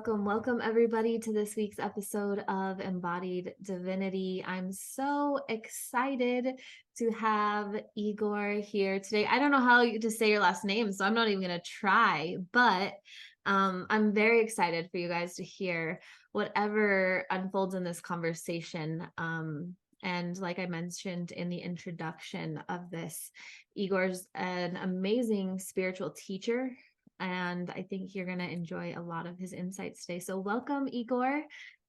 welcome everybody to this week's episode of Embodied Divinity. I'm so excited to have Igor here today. I don't know how to say your last name, so I'm not even going to try, but I'm very excited for you guys to hear whatever unfolds in this conversation. And like I mentioned in the introduction of this, Igor's an amazing spiritual teacher, and I think you're going to enjoy a lot of his insights today. So welcome, Igor.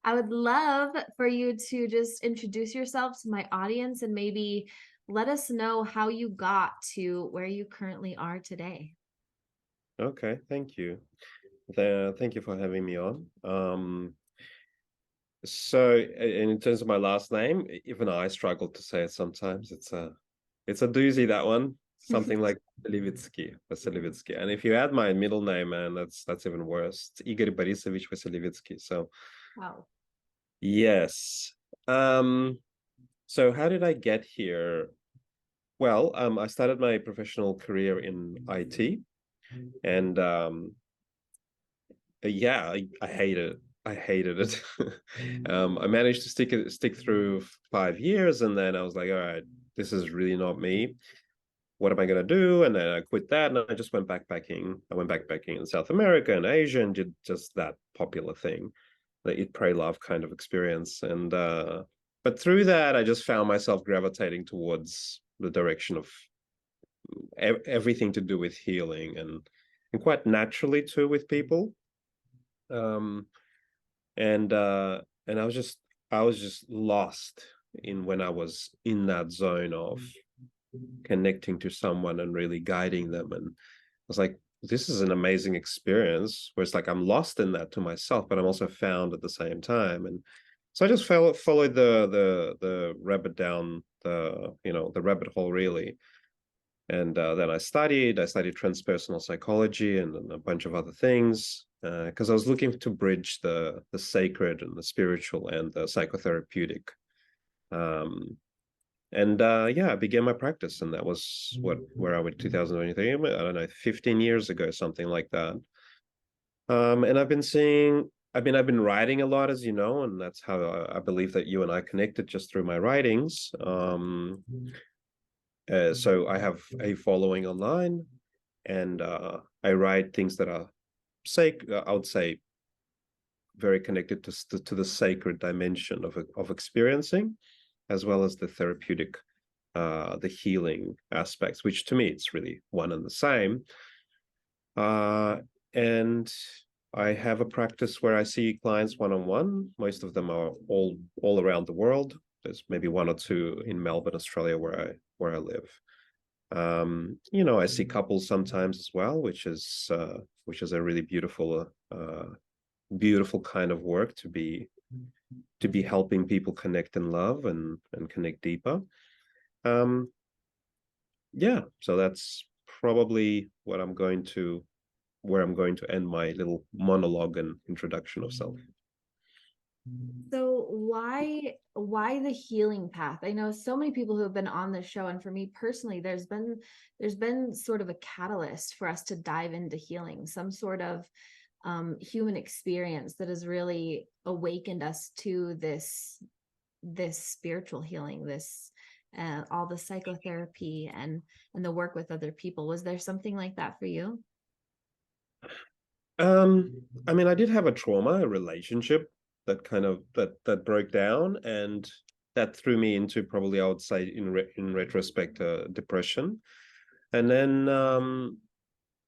I would love for you to just introduce yourself to my audience and maybe let us know how you got to where you currently are today. Okay, thank you. Thank you for having me on. So in terms of my last name, even I struggle to say it sometimes. It's a doozy, that one. Something like Vasilevitsky. And if you add my middle name, man, that's even worse. It's Igor Vasilevitsky. So Wow. yes. So how did I get here? Well, I started my professional career in IT, and yeah, I hated it. I hated it. I managed to stick through 5 years, and then I was like, all right, this is really not me. What am I gonna do? And then I quit that, and I just went backpacking. I went backpacking in South America and Asia, and did just that popular thing, the eat, pray, love kind of experience. And but through that, I just found myself gravitating towards the direction of everything to do with healing, and quite naturally too with people. Um, and I was just lost in when I was in that zone of connecting to someone and really guiding them. And I was like, this is an amazing experience where it's like I'm lost in that to myself, but I'm also found at the same time. And so I just followed the rabbit down the rabbit hole, really. And then I studied transpersonal psychology and a bunch of other things, because I was looking to bridge the sacred and the spiritual and the psychotherapeutic. Yeah, I began my practice, and that was where I went 2023. I don't know, 15 years ago, something like that. And I've been writing a lot, as you know, and that's how I believe that you and I connected, just through my writings. So I have a following online, and I write things that are I would say very connected to the sacred dimension of experiencing, as well as the therapeutic, the healing aspects, which to me it's really one and the same. And I have a practice where I see clients one-on-one. Most of them are all around the world. There's maybe one or two in Melbourne, Australia, where I live. I see couples sometimes as well, which is a really beautiful kind of work to be helping people connect and love and connect deeper. Yeah, so that's probably where I'm going to end my little monologue and introduction of self. So why the healing path? I know so many people who have been on this show, and for me personally, there's been sort of a catalyst for us to dive into healing, some sort of human experience that has really awakened us to this spiritual healing, this all the psychotherapy and the work with other people. Was there something like that for you? I mean, I did have a relationship that kind of that broke down, and that threw me into, probably I would say in retrospect, depression. And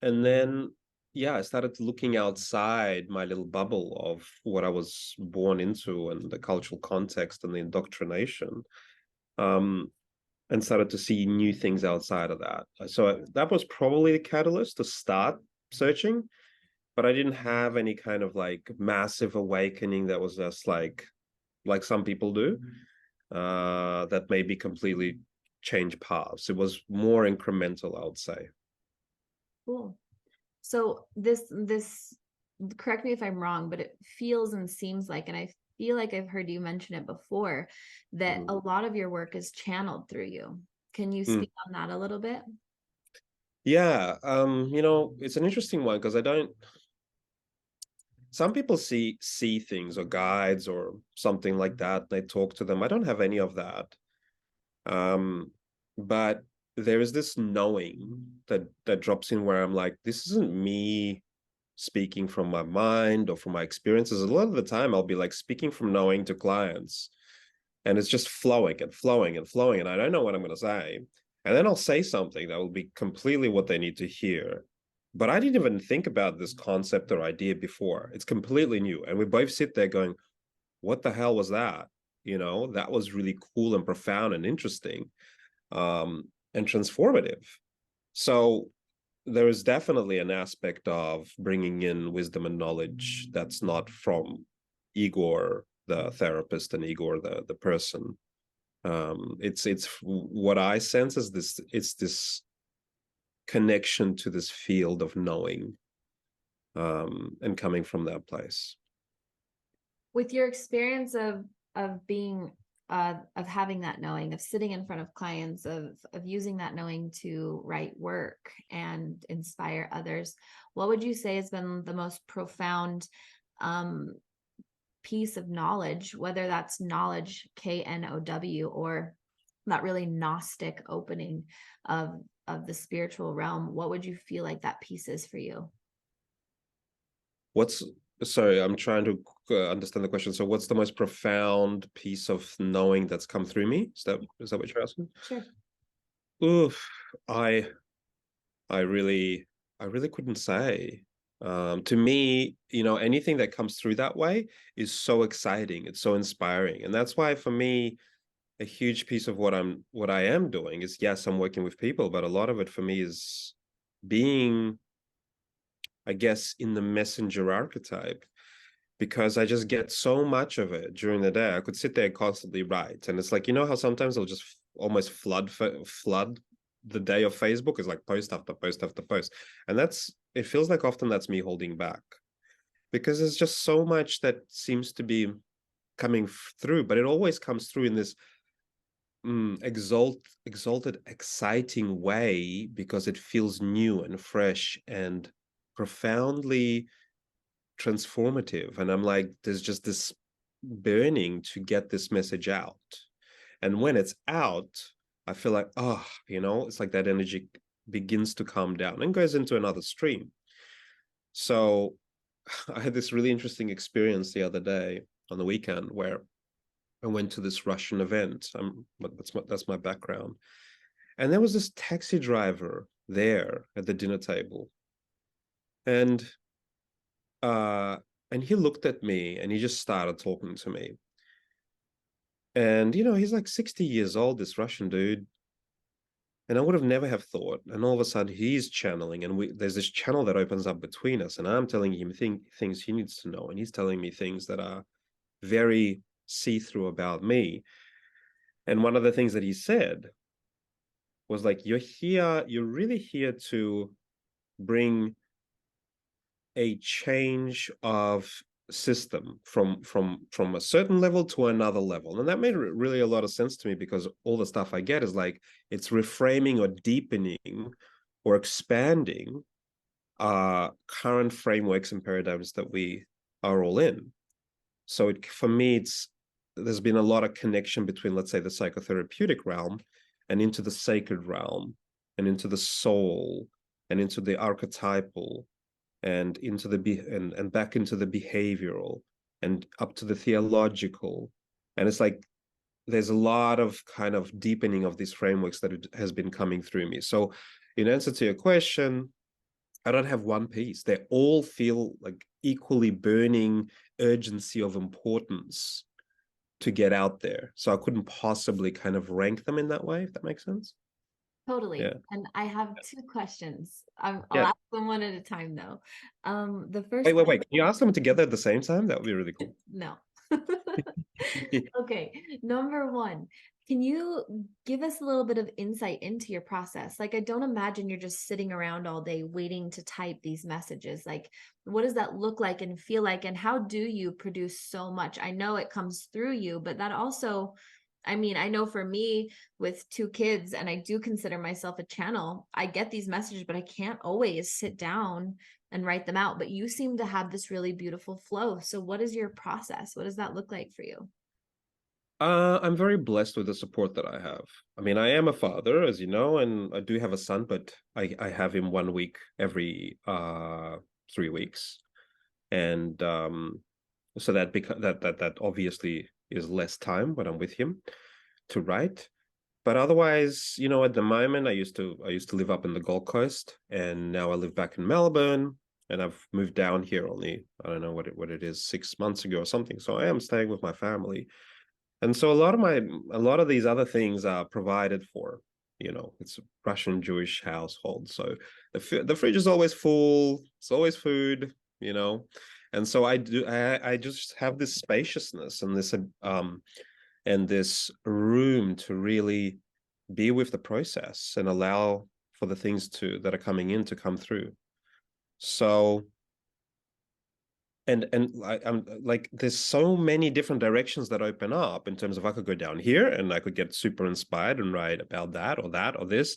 then yeah, I started looking outside my little bubble of what I was born into, and the cultural context and the indoctrination, um, and started to see new things outside of that. So that was probably the catalyst to start searching, but I didn't have any kind of like massive awakening that was just like some people do, that maybe completely change paths. It was more incremental, I would say. Cool. So this correct me if I'm wrong, but it feels and seems like, and I feel like I've heard you mention it before, that a lot of your work is channeled through you. Can you speak on that a little bit? Yeah, it's an interesting one, because some people see things or guides or something like that. They talk to them. I don't have any of that. But there is this knowing that drops in where I'm like, this isn't me speaking from my mind or from my experiences. A lot of the time I'll be like speaking from knowing to clients, and it's just flowing and flowing and flowing, and I don't know what I'm going to say. And then I'll say something that will be completely what they need to hear. But I didn't even think about this concept or idea before. It's completely new. And we both sit there going, what the hell was that? That was really cool and profound and interesting, and transformative. So there is definitely an aspect of bringing in wisdom and knowledge that's not from Igor, the therapist, and Igor, the person. It's what I sense is this. It's this connection to this field of knowing, and coming from that place. With your experience of being of having that knowing, of sitting in front of clients, of using that knowing to write work and inspire others, what would you say has been the most profound piece of knowledge, whether that's knowledge, KNOW, or that really Gnostic opening of the spiritual realm? What would you feel like that piece is for you? Sorry, I'm trying to understand the question. So what's the most profound piece of knowing that's come through me? Is that what you're asking? Sure. Oof, I really couldn't say. To me, anything that comes through that way is so exciting. It's so inspiring. And that's why for me, a huge piece of what I am doing is, yes, I'm working with people, but a lot of it for me is being, I guess, in the messenger archetype, because I just get so much of it during the day. I could sit there and constantly write. And it's like, how sometimes I'll just almost flood the day of Facebook is like post after post after post. And it feels like often that's me holding back, because there's just so much that seems to be coming through, but it always comes through in this exalted, exciting way, because it feels new and fresh and profoundly transformative. And I'm like, there's just this burning to get this message out. And when it's out, I feel like, it's like that energy begins to calm down and goes into another stream. So I had this really interesting experience the other day on the weekend where I went to this Russian event. That's my background. And there was this taxi driver there at the dinner table. And he looked at me and he just started talking to me. And, he's like 60 years old, this Russian dude. And I would have never have thought. And all of a sudden he's channeling, and there's this channel that opens up between us. And I'm telling him things he needs to know. And he's telling me things that are very see-through about me. And one of the things that he said was like, you're really here to bring a change of system from a certain level to another level. And that made really a lot of sense to me, because all the stuff I get is like, it's reframing or deepening or expanding current frameworks and paradigms that we are all in. So for me, there's been a lot of connection between, let's say, the psychotherapeutic realm and into the sacred realm and into the soul and into the archetypal and into and back into the behavioral and up to the theological. And it's like there's a lot of kind of deepening of these frameworks that has been coming through me. So in answer to your question, I don't have one piece. They all feel like equally burning urgency of importance to get out there. So I couldn't possibly kind of rank them in that way, if that makes sense. Totally. Yeah. And I have two questions. I'll Yeah. ask them one at a time, though. The first Wait. question, Can you ask them together at the same time? That would be really cool. no. Okay. Number one, can you give us a little bit of insight into your process? Like, I don't imagine you're just sitting around all day waiting to type these messages. Like, what does that look like and feel like? And how do you produce so much? I know it comes through you, but that also, I mean, I know for me with two kids, and I do consider myself a channel, I get these messages, but I can't always sit down and write them out, but you seem to have this really beautiful flow. So what is your process? What does that look like for you? I'm very blessed with the support that I have. I mean, I am a father, as you know, and I do have a son, but I have him 1 week every 3 weeks. And so that obviously is less time when I'm with him to write. But otherwise, at the moment I used to live up in the Gold Coast, and now I live back in Melbourne, and I've moved down here only, I don't know what it is, 6 months ago or something. So I am staying with my family. And so a lot of these other things are provided for. It's a Russian Jewish household, so the fridge is always full. It's always food. And so I just have this spaciousness and this room to really be with the process and allow for the things that are coming in to come through. So and I'm like, there's so many different directions that open up in terms of, I could go down here and I could get super inspired and write about that or this.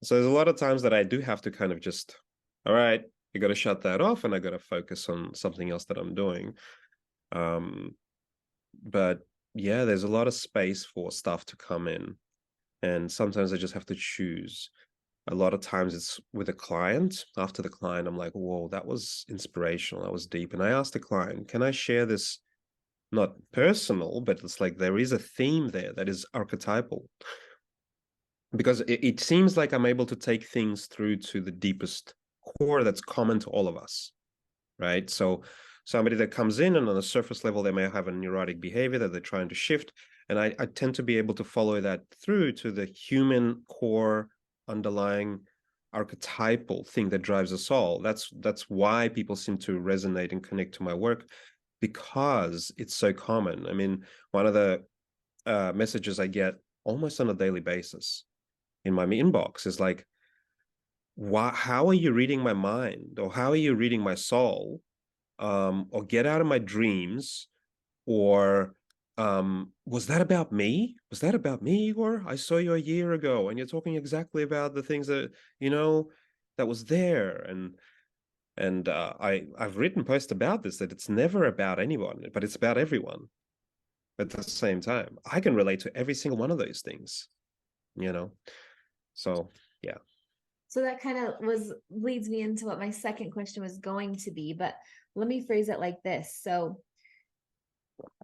So there's a lot of times that I do have to kind of just, all right, you got to shut that off and I got to focus on something else that I'm doing. But yeah, there's a lot of space for stuff to come in, and sometimes I just have to choose. A lot of times it's with a client. After the client, I'm like, whoa, that was inspirational, that was deep. And I asked the client, can I share this? Not personal, but it's like there is a theme there that is archetypal, because it seems like I'm able to take things through to the deepest core that's common to all of us, right? So somebody that comes in and on a surface level, they may have a neurotic behavior that they're trying to shift. And I tend to be able to follow that through to the human core underlying archetypal thing that drives us all. That's why people seem to resonate and connect to my work, because it's so common. I mean, one of the messages I get almost on a daily basis in my inbox is like, how are you reading my mind, or how are you reading my soul, or get out of my dreams, or was that about me? Was that about me, Igor? I saw you a year ago and you're talking exactly about the things that was there. And I've written posts about this, that it's never about anyone, but it's about everyone at the same time. I can relate to every single one of those things, so yeah. So that kind of leads me into what my second question was going to be, but let me phrase it like this. So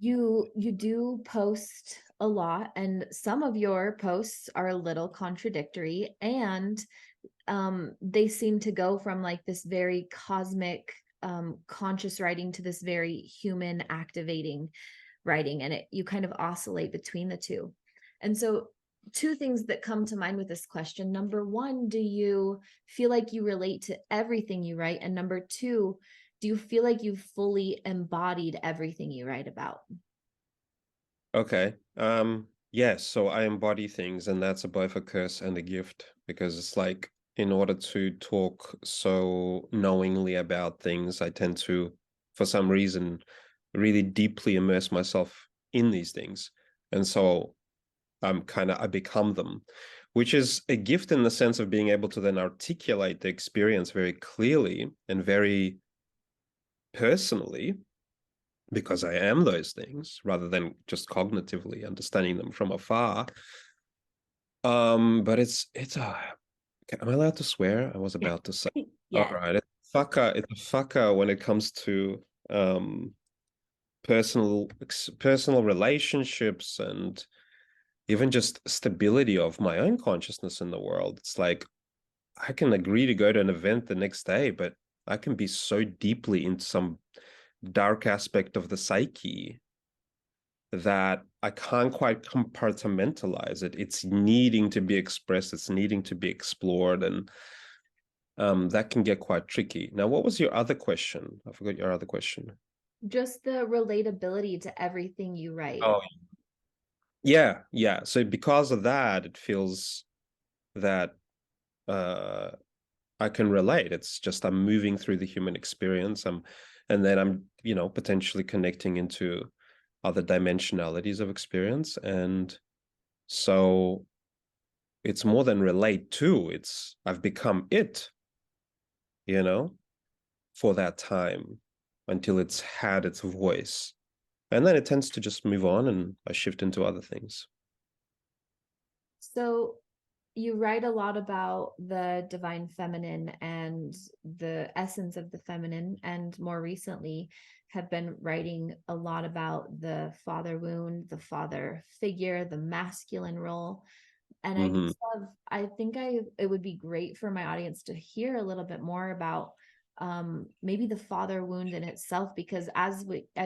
you do post a lot, and some of your posts are a little contradictory, and they seem to go from like this very cosmic conscious writing to this very human activating writing, and you kind of oscillate between the two. And so two things that come to mind with this question: number one, do you feel like you relate to everything you write? And number two, do you feel like you've fully embodied everything you write about? Okay. Yes, so I embody things, and that's both a curse and a gift, because it's like, in order to talk so knowingly about things, I tend to, for some reason, really deeply immerse myself in these things. And so I become them, which is a gift in the sense of being able to then articulate the experience very clearly and very personally, because I am those things, rather than just cognitively understanding them from afar. But it's am I allowed to swear? I was about to say. All Yes. right. It's a fucker when it comes to personal relationships, and even just stability of my own consciousness in the world. It's like, I can agree to go to an event the next day, but I can be so deeply into some dark aspect of the psyche that I can't quite compartmentalize it. It's needing to be expressed, it's needing to be explored, and that can get quite tricky. Now, what was your other question? I forgot your other question. Just the relatability to everything you write. Oh, yeah. So because of that, it feels that uh, I can relate. It's just I'm moving through the human experience. And then I'm, potentially connecting into other dimensionalities of experience. And so it's more than relate to, I've become it, you know? for that time until it's had its voice. And then it tends to just move on, and I shift into other things. So you write a lot about the divine feminine and the essence of the feminine, and more recently have been writing a lot about the father wound, the father figure, the masculine role. And Mm-hmm. I think it would be great for my audience to hear a little bit more about maybe the father wound in itself, because as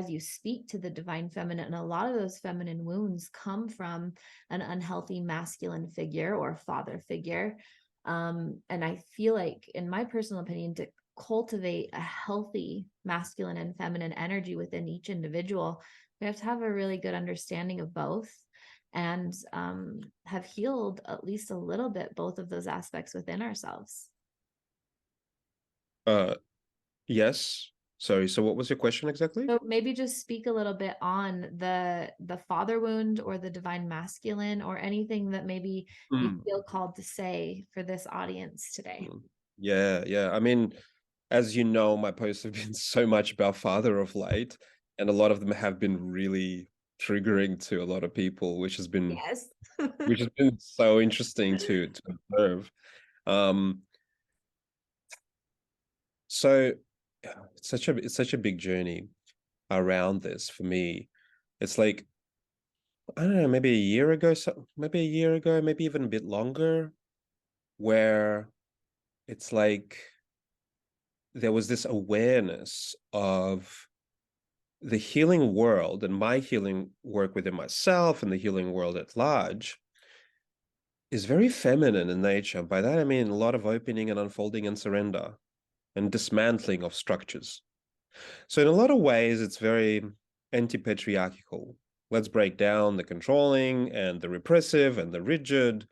you speak to the divine feminine, and a lot of those feminine wounds come from an unhealthy masculine figure or father figure. And I feel like, in my personal opinion, to cultivate a healthy masculine and feminine energy within each individual, we have to have a really good understanding of both, and have healed at least a little bit both of those aspects within ourselves. Yes. Sorry. So what was your question exactly? So maybe just speak a little bit on the father wound or the divine masculine, or anything that maybe you Mm. feel called to say for this audience today. Yeah, yeah. I mean, as you know, my posts have been so much about father of late, and a lot of them have been really triggering to a lot of people, Yes. which has been so interesting to observe. Um, so yeah, it's such a big journey around this for me. It's like, I don't know, maybe a year ago, maybe even a bit longer, where it's like there was this awareness of the healing world and my healing work within myself and the healing world at large is very feminine in nature. By that, I mean a lot of opening and unfolding and surrender and dismantling of structures. So in a lot of ways, it's very anti-patriarchal. Let's break down the controlling and the repressive and the rigid,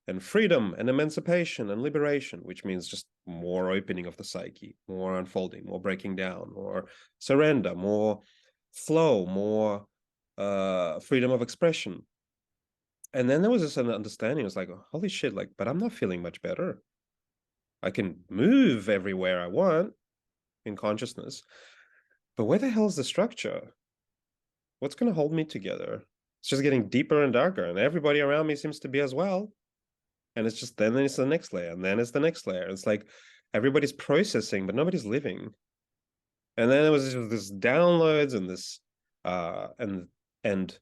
and freedom and emancipation and liberation, which means just more opening of the psyche, more unfolding, more breaking down, more surrender, more flow, more freedom of expression. And then there was this understanding. It was like, holy shit, like, but I'm not feeling much better. I can move everywhere I want in consciousness, but where the hell is the structure? What's going to hold me together? It's just getting deeper and darker, and everybody around me seems to be as well. And it's just, then it's the next layer, and then it's the next layer. It's like everybody's processing, but nobody's living. And then it was just this downloads and this and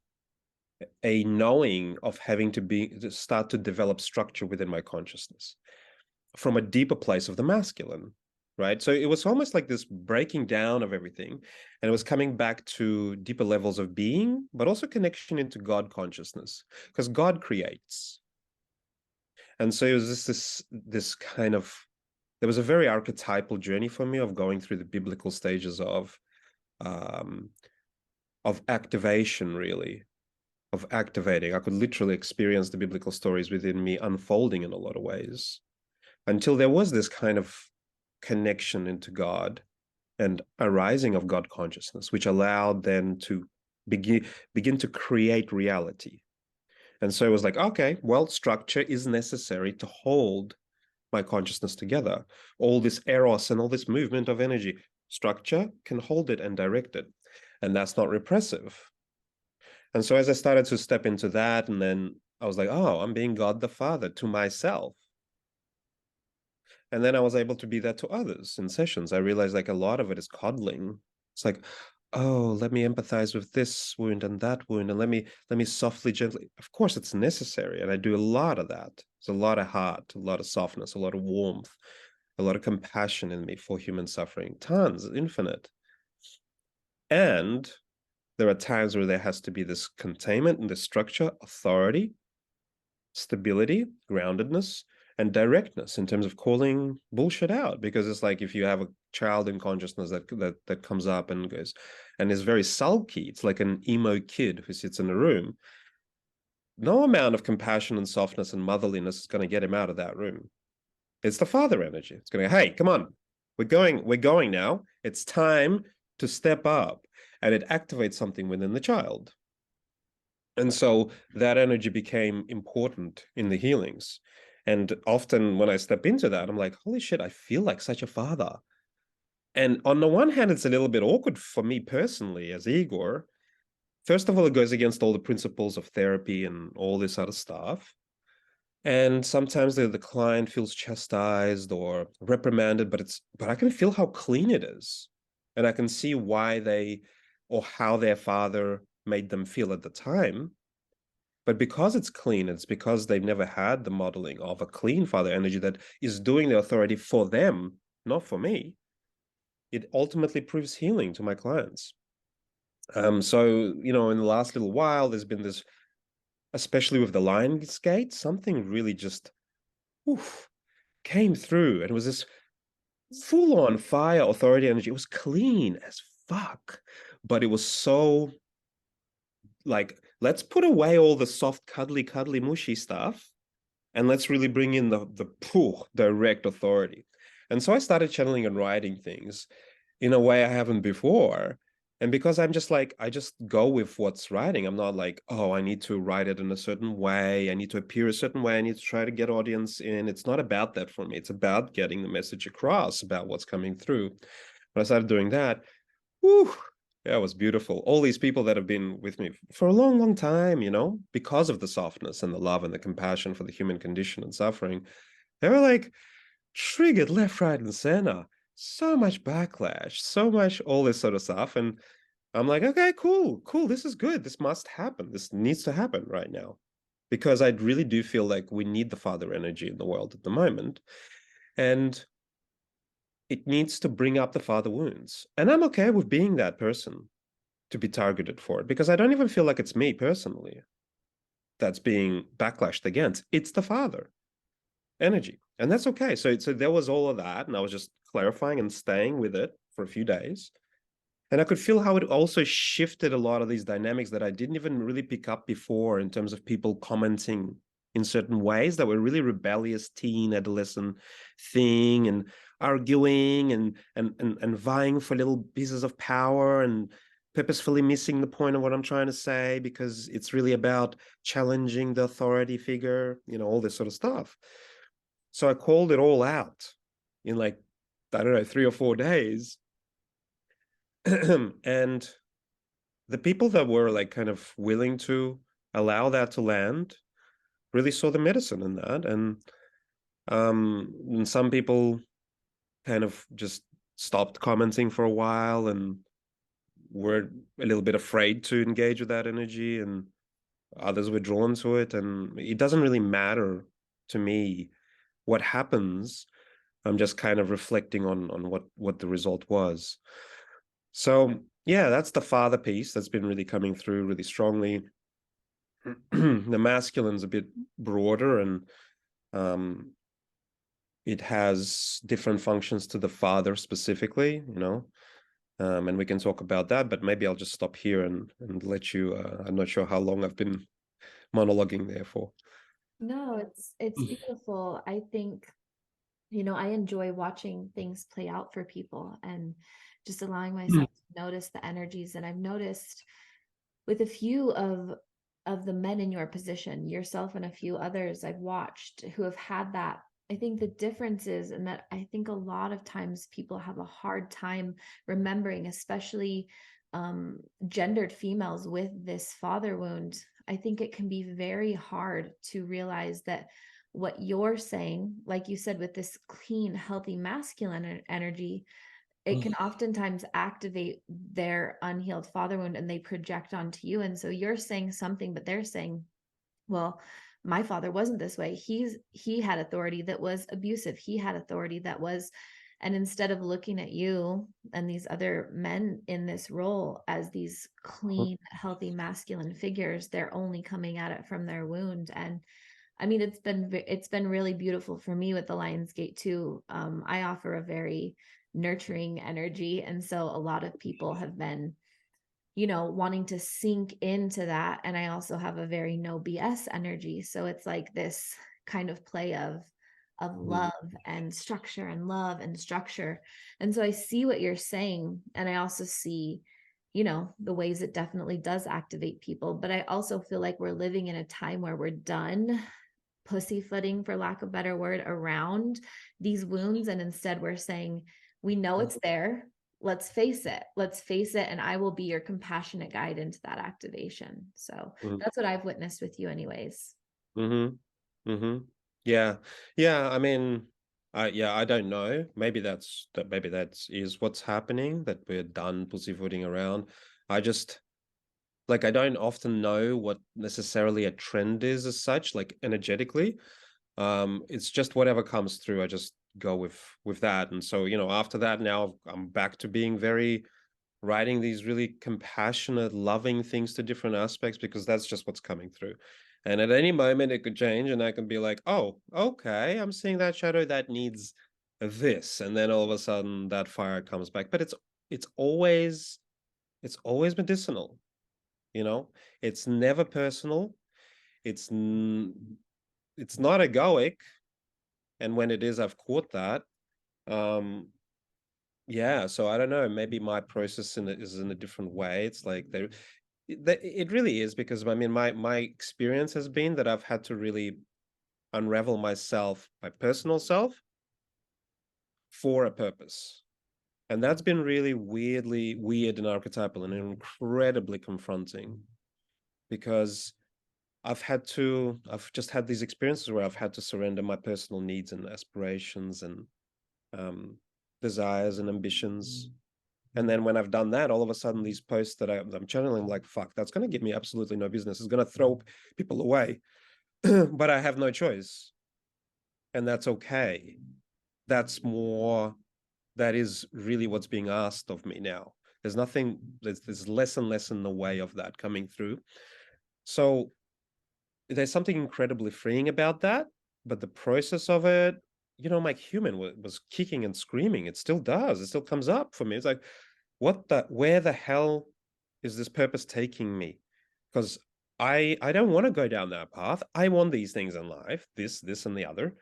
a knowing of having to start to develop structure within my consciousness from a deeper place of the masculine, right? So it was almost like this breaking down of everything, and it was coming back to deeper levels of being, but also connection into God consciousness, because God creates. And so it was just this kind of, there was a very archetypal journey for me of going through the biblical stages um, of activation, really, of activating. I could literally experience the biblical stories within me unfolding in a lot of ways, until there was this kind of connection into God and arising of God consciousness, which allowed then to begin to create reality. And so it was like, okay, well, structure is necessary to hold my consciousness together. All this eros and all this movement of energy, structure can hold it and direct it. And that's not repressive. And so as I started to step into that, and then I was like, oh, I'm being God the Father to myself. And then I was able to be that to others in sessions. I realized like a lot of it is coddling. It's like, oh, let me empathize with this wound and that wound, and let me softly, gently. Of course, it's necessary, and I do a lot of that. There's a lot of heart, a lot of softness, a lot of warmth, a lot of compassion in me for human suffering. Tons, infinite. And there are times where there has to be this containment and this structure, authority, stability, groundedness, and directness in terms of calling bullshit out. Because it's like, if you have a child in consciousness that comes up and goes and is very sulky, it's like an emo kid who sits in a room. No amount of compassion and softness and motherliness is going to get him out of that room. It's the father energy. It's going to go, hey, come on, we're going now. It's time to step up. And it activates something within the child. And so that energy became important in the healings. And often when I step into that, I'm like, holy shit, I feel like such a father. And on the one hand, it's a little bit awkward for me personally as Igor. First of all, it goes against all the principles of therapy and all this other stuff. And sometimes the client feels chastised or reprimanded, but I can feel how clean it is. And I can see why they or how their father made them feel at the time. But because it's clean, it's because they've never had the modeling of a clean father energy that is doing the authority for them, not for me. It ultimately proves healing to my clients. So, in the last little while, there's been this, especially with the Lionsgate, something really just came through. And it was this full-on fire authority energy. It was clean as fuck, but it was so like, let's put away all the soft, cuddly, mushy stuff, and let's really bring in the direct authority. And so I started channeling and writing things in a way I haven't before. And because I'm just like, I just go with what's writing. I'm not like, oh, I need to write it in a certain way. I need to appear a certain way. I need to try to get audience in. It's not about that for me. It's about getting the message across about what's coming through. When I started doing that, whew, yeah, it was beautiful. All these people that have been with me for a long, long time, because of the softness and the love and the compassion for the human condition and suffering, they were like triggered left, right, and center. So much backlash, so much all this sort of stuff. And I'm like, okay, cool. This is good. This must happen. This needs to happen right now. Because I really do feel like we need the father energy in the world at the moment. And it needs to bring up the father wounds. And I'm okay with being that person to be targeted for it, because I don't even feel like it's me personally that's being backlashed against. It's the father energy. And that's okay. So there was all of that. And I was just clarifying and staying with it for a few days. And I could feel how it also shifted a lot of these dynamics that I didn't even really pick up before, in terms of people commenting in certain ways that were really rebellious teen adolescent thing, and arguing and vying for little pieces of power and purposefully missing the point of what I'm trying to say, because it's really about challenging the authority figure, all this sort of stuff. So I called it all out in, like, I don't know, 3 or 4 days. And the people that were like kind of willing to allow that to land really saw the medicine in that. And some people kind of just stopped commenting for a while and were a little bit afraid to engage with that energy, and others were drawn to it. And it doesn't really matter to me what happens. I'm just kind of reflecting on what the result was. So yeah, that's the father piece that's been really coming through really strongly. The masculine's a bit broader, and it has different functions to the father specifically, and we can talk about that, but maybe I'll just stop here and let you, I'm not sure how long I've been monologuing there for. No, it's beautiful. I think, I enjoy watching things play out for people and just allowing myself to notice the energies. And I've noticed with a few of the men in your position, yourself and a few others I've watched who have had that. I think the difference is, and that I think a lot of times people have a hard time remembering, especially gendered females with this father wound. I think it can be very hard to realize that what you're saying, like you said, with this clean, healthy masculine energy, it can oftentimes activate their unhealed father wound and they project onto you. And so you're saying something, but they're saying, well, my father wasn't this way. He had authority that was abusive. He had authority that was, and instead of looking at you and these other men in this role as these clean, healthy, masculine figures, they're only coming at it from their wound. And I mean, it's been really beautiful for me with the Lionsgate too. I offer a very nurturing energy, and so a lot of people have been, wanting to sink into that. And I also have a very no BS energy, so it's like this kind of play of love and structure and love and structure. And so I see what you're saying, and I also see, the ways it definitely does activate people. But I also feel like we're living in a time where we're done pussyfooting, for lack of a better word, around these wounds. And instead we're saying, We know it's there. Let's face it. Let's face it. And I will be your compassionate guide into that activation. So that's what I've witnessed with you anyways. Mm-hmm. Mm-hmm. Yeah. Yeah. I mean, I don't know. Maybe that is what's happening, that we're done pussyfooting around. I just like, I don't often know what necessarily a trend is as such, like energetically. It's just whatever comes through, I just go with that. And so, after that, now I'm back to being very writing these really compassionate, loving things to different aspects, because that's just what's coming through. And at any moment it could change, and I can be like, oh, okay, I'm seeing that shadow that needs this, and then all of a sudden that fire comes back. But it's always medicinal, it's never personal. It's not egoic, and when it is, I've caught that. um yeah, so I don't know, maybe my process is in a different way. It's like it really is, because I mean, my experience has been that I've had to really unravel myself, my personal self, for a purpose. And that's been really weirdly weird and archetypal and incredibly confronting, because I've just had these experiences where I've had to surrender my personal needs and aspirations and um, desires and ambitions. And then when I've done that, all of a sudden these posts that I'm channeling, like, fuck, that's going to give me absolutely no business. It's going to throw people away, but I have no choice. And that's okay. That is really what's being asked of me now. There's less and less in the way of that coming through. So there's something incredibly freeing about that. But the process of it, my human was kicking and screaming. It still does. It still comes up for me. It's like, where the hell is this purpose taking me? Because I don't want to go down that path. I want these things in life, this and the other,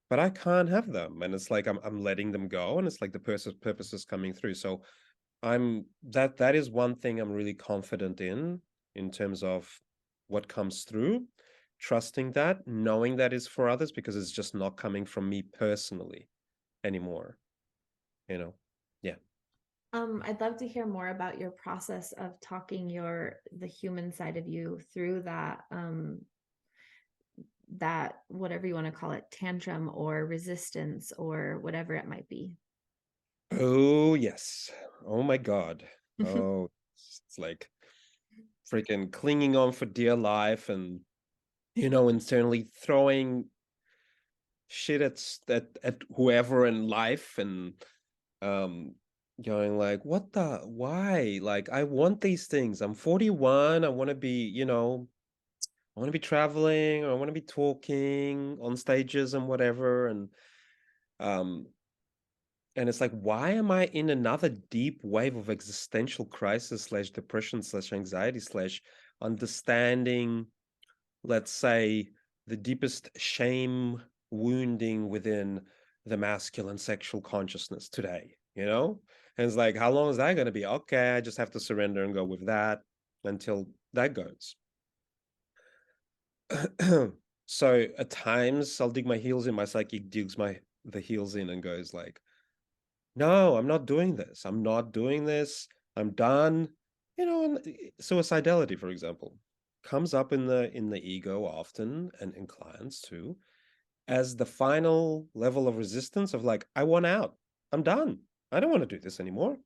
but I can't have them. And it's like I'm letting them go, and it's like the purpose is coming through. So that is one thing I'm really confident in terms of what comes through, trusting that, knowing that is for others, because it's just not coming from me personally anymore. Yeah. I'd love to hear more about your process of talking the human side of you through that whatever you want to call it, tantrum or resistance or whatever it might be. Oh, yes. Oh my God. Oh, it's like freaking clinging on for dear life, and internally throwing shit at whoever in life, and um going like, why? Like, I want these things. I'm 41. I want to be traveling, or I want to be talking on stages and whatever. Um and it's like, why am I in another deep wave of existential crisis slash depression slash anxiety slash understanding, let's say, the deepest shame wounding within the masculine sexual consciousness today, And it's like, how long is that going to be? Okay, I just have to surrender and go with that until that goes. So at times I'll dig my heels in, my psychic digs the heels in and goes like, no, I'm not doing this. I'm not doing this. I'm done. And suicidality, for example, comes up in the ego often, and in clients too, as the final level of resistance of like, I want out. I'm done. I don't want to do this anymore.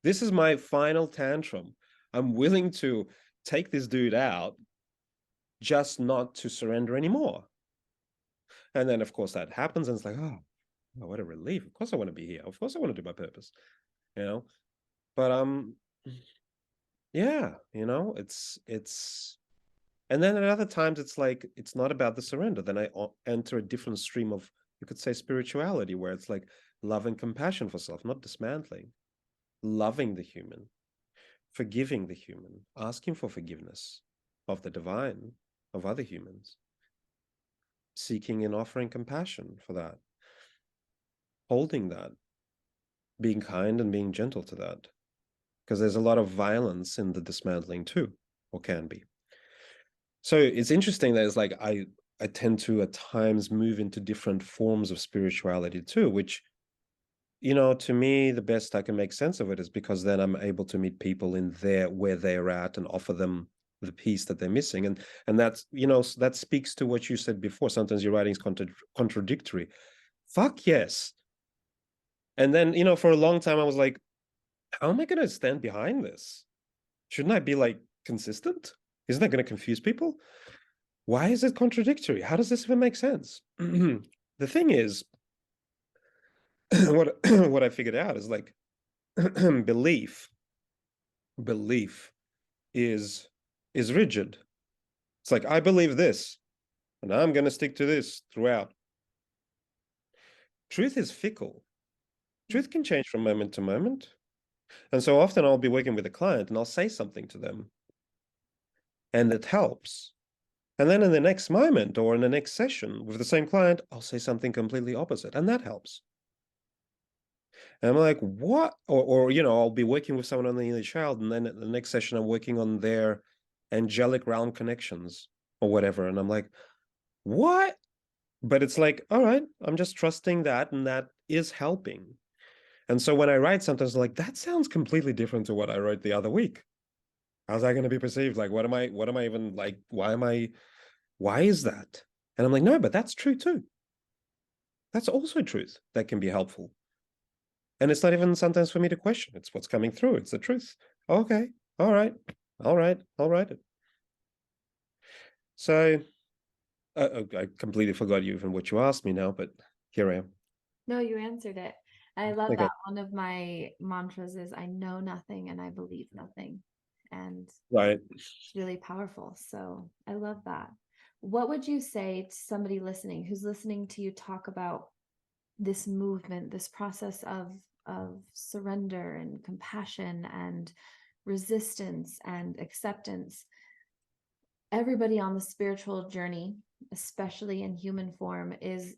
This is my final tantrum. I'm willing to take this dude out, just not to surrender anymore. And then, of course, that happens, and it's like, oh, what a relief. Of course I want to be here. Of course I want to do my purpose, you know? But yeah, it's and then at other times it's like, it's not about the surrender. Then I enter a different stream of, you could say, spirituality, where it's like love and compassion for self, not dismantling, loving the human, forgiving the human, asking for forgiveness of the divine, of other humans, seeking and offering compassion for that, holding that, being kind and being gentle to that. Because there's a lot of violence in the dismantling too, or can be. So it's interesting that it's like, I tend to at times move into different forms of spirituality too, which to me, the best I can make sense of it is because then I'm able to meet people in where they're at and offer them the piece that they're missing. And that's, that speaks to what you said before. Sometimes your writing's contradictory. Fuck yes. And then, for a long time I was like, how am I going to stand behind this? Shouldn't I be like consistent? Isn't that going to confuse people? Why is it contradictory? How does this even make sense? The thing is, what I figured out is like belief is rigid. It's like, I believe this, and I'm going to stick to this throughout. Truth is fickle. Truth can change from moment to moment. And so often I'll be working with a client and I'll say something to them, and it helps. And then in the next moment or in the next session with the same client, I'll say something completely opposite, and that helps. And I'm like, what? Or I'll be working with someone on the inner child, and then at the next session, I'm working on their angelic realm connections or whatever. And I'm like, what? But it's like, all right, I'm just trusting that, and that is helping. And so when I write, sometimes I'm like, that sounds completely different to what I wrote the other week. How's that going to be perceived? Like, what am I even like? Why is that? And I'm like, no, but that's true too. That's also truth that can be helpful. And it's not even sometimes for me to question. It's what's coming through. It's the truth. Okay. All right. All right. I'll write it. So I completely forgot even what you asked me now, but here I am. No, you answered it. I love Okay. that. One of my mantras is I know nothing and I believe nothing. And Right. it's really powerful. So I love that. What would you say to somebody listening who's listening to you talk about this movement, this process of surrender and compassion and resistance and acceptance? Everybody on the spiritual journey, especially in human form, is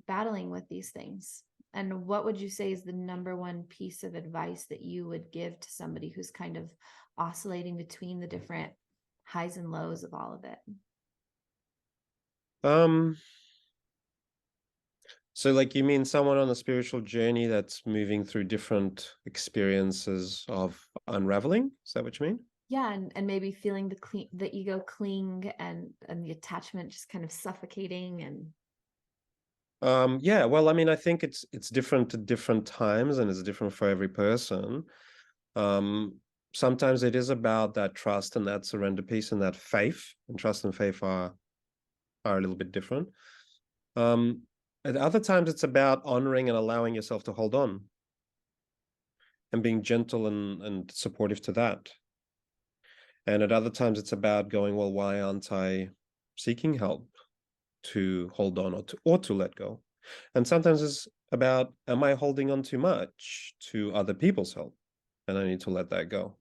battling with these things. And what would you say is the number one piece of advice that you would give to somebody who's kind of oscillating between the different highs and lows of all of it? So like, you mean someone on a spiritual journey that's moving through different experiences of unraveling? Is that what you mean? Yeah, and maybe feeling the ego cling and the attachment just kind of suffocating and Yeah, well, I mean, I think it's different at different times, and it's different for every person. Um, Sometimes it is about that trust and that surrender piece and that faith, and trust and faith are a little bit different. Um, at other times it's about honoring and allowing yourself to hold on and being gentle and supportive to that. And at other times it's about going, well, why aren't I seeking help to hold on or to let go? And sometimes it's about, am I holding on too much to other people's help? And I need to let that go.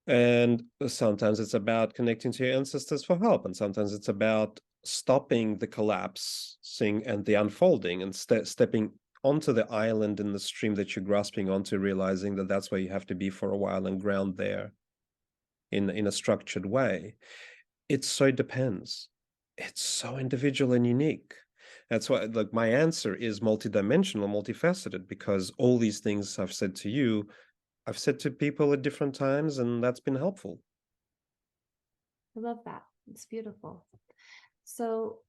And sometimes it's about connecting to your ancestors for help. And sometimes it's about stopping the collapsing and the unfolding and stepping onto the island in the stream that you're grasping onto, realizing that that's where you have to be for a while and ground there in a structured way. It so depends. It's so individual and unique. That's why, like, my answer is multidimensional, multifaceted, because all these things I've said to you, I've said to people at different times, and that's been helpful. I love that. It's beautiful. So,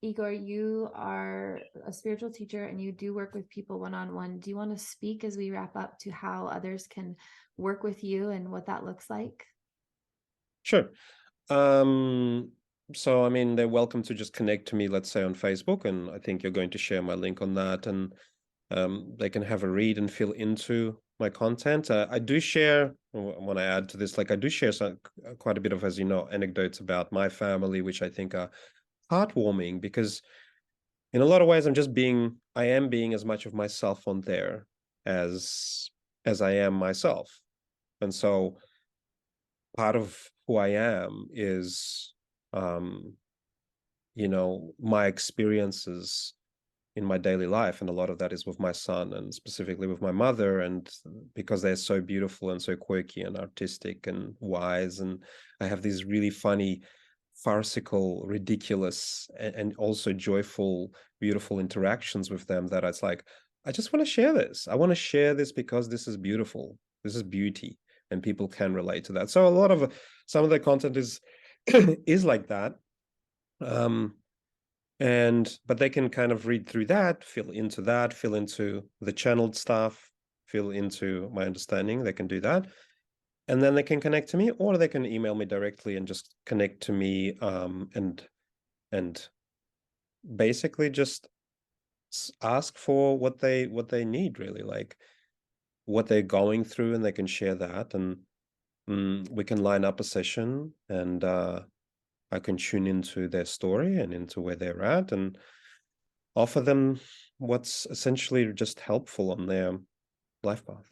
Igor, you are a spiritual teacher and you do work with people one-on-one. Do you want to speak as we wrap up to how others can work with you and what that looks like? Sure. So I mean, they're welcome to just connect to me, let's say on Facebook, and I think you're going to share my link on that, and they can have a read and feel into my content. I do share, when I add to this, like, I do share quite a bit of, as you know, anecdotes about my family, which I think are heartwarming, because in a lot of ways I am being as much of myself on there as I am myself. And so part of who I am is, my experiences in my daily life, and a lot of that is with my son and specifically with my mother, and because they're so beautiful and so quirky and artistic and wise, and I have these really funny, farcical, ridiculous, and also joyful, beautiful interactions with them, that it's like, I just want to share this. I want to share this because this is beautiful. This is beauty, and people can relate to that. So a lot of some of the content is is like that. But they can kind of read through that, fill into the channeled stuff, fill into my understanding. They can do that. And then they can connect to me, or they can email me directly and just connect to me, and basically just ask for what they need, really, like what they're going through, and they can share that, and we can line up a session, and I can tune into their story and into where they're at, and offer them what's essentially just helpful on their life path.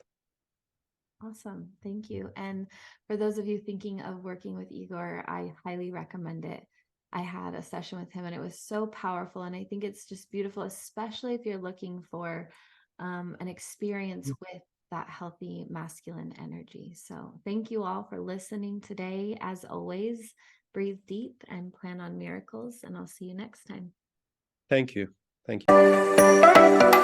Awesome. Thank you. And for those of you thinking of working with Igor, I highly recommend it. I had a session with him and it was so powerful. And I think it's just beautiful, especially if you're looking for an experience with that healthy masculine energy. So thank you all for listening today. As always, breathe deep and plan on miracles. And I'll see you next time. Thank you. Thank you.